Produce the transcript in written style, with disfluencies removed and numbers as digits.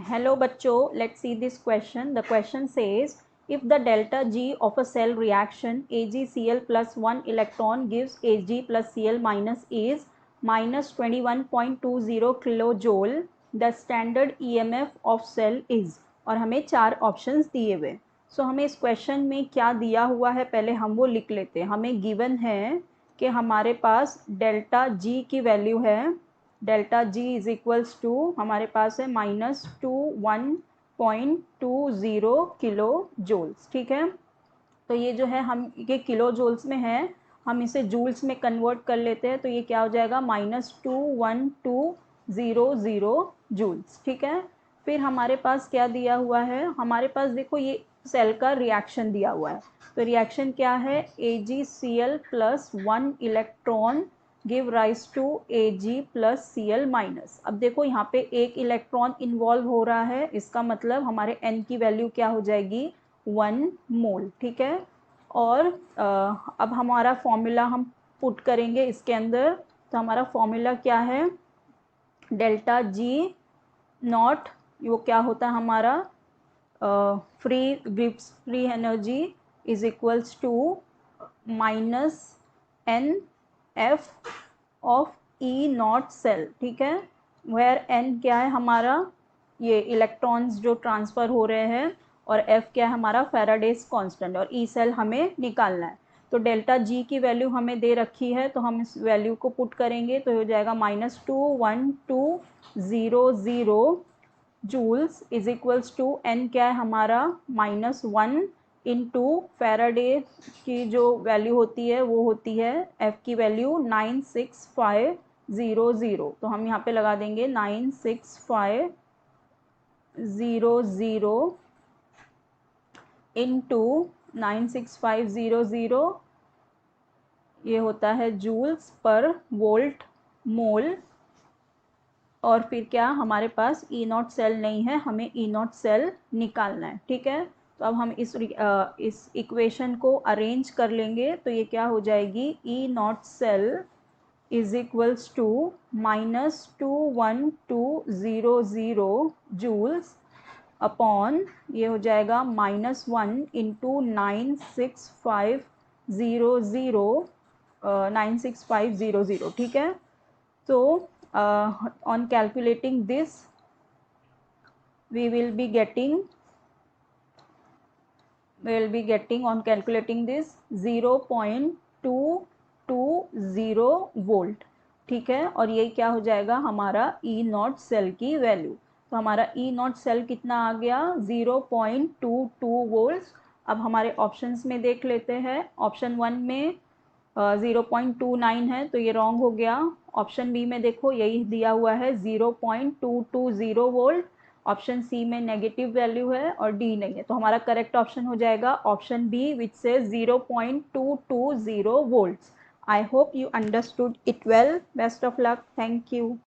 Hello bachcho, let's see this question. The question says, if the delta G of a cell reaction AgCl plus 1 electron gives Ag plus Cl minus is minus 21.20 kilojoule, the standard EMF of cell is, और हमें 4 options दिए हुए। सो हमें इस question में क्या दिया हुआ है पहले हम वो लिख लेते हैं। हमें गिवन है कि हमारे पास डेल्टा G की वैल्यू है, delta G is equals to हमारे पास है -21.20 किलो जूल्स। ठीक है, तो ये जो है हम ये किलो जूल्स में है, हम इसे जूल्स में कन्वर्ट कर लेते हैं तो ये क्या हो जाएगा -21200 जूल्स। ठीक है, फिर हमारे पास क्या दिया हुआ है, हमारे पास देखो ये सेल का रिएक्शन दिया हुआ है। तो रिएक्शन क्या है, AgCl plus 1 electron give rise to Ag plus Cl minus. अब देखो यहाँ पे एक इलेक्ट्रॉन इन्वॉल्व हो रहा है, इसका मतलब हमारे N की वैल्यू क्या हो जाएगी 1 मोल। ठीक है, और अब हमारा फॉर्मूला हम पुट करेंगे इसके अंदर। तो हमारा फॉर्मूला क्या है, डेल्टा जी नॉट, वो क्या होता है हमारा free gives free energy is equals to minus N F of E naught cell. ठीक है, वेयर एन क्या है हमारा ये इलेक्ट्रॉन्स जो ट्रांसफ़र हो रहे हैं, और एफ क्या है हमारा फैराडेज कांस्टेंट, और ई सेल हमें निकालना है। तो डेल्टा जी की वैल्यू हमें दे रखी है, तो हम इस वैल्यू को पुट करेंगे तो हो जाएगा -21200 joules is equals to N क्या है हमारा -1 इंटू फैराडे की जो वैल्यू होती है वो होती है एफ की वैल्यू 96500। तो हम यहाँ पे लगा देंगे 96500 इंटू 96500, ये होता है जूल्स पर वोल्ट मोल। और फिर क्या हमारे पास ई नॉट सेल नहीं है, हमें ई नॉट सेल निकालना है। ठीक है, तो अब हम इस इक्वेशन को अरेंज कर लेंगे तो ये क्या हो जाएगी, E naught cell is equals to -21200 joules upon ये हो जाएगा -1 इंटू 96500। ठीक है, तो on calculating this we will be getting on calculating this 0.220 volt. ठीक है, और ये क्या हो जाएगा हमारा ई नॉट सेल की वैल्यू। तो हमारा ई नॉट सेल कितना आ गया 0.22 वोल्ट। अब हमारे ऑप्शंस में देख लेते हैं, ऑप्शन 1 में 0.29 है तो ये रॉन्ग हो गया। ऑप्शन बी में देखो यही दिया हुआ है 0.220 वोल्ट। ऑप्शन सी में नेगेटिव वैल्यू है और डी नहीं है, तो हमारा करेक्ट ऑप्शन हो जाएगा ऑप्शन बी विच से 0.220 volts. I hope you understood it well. Best of luck, thank you.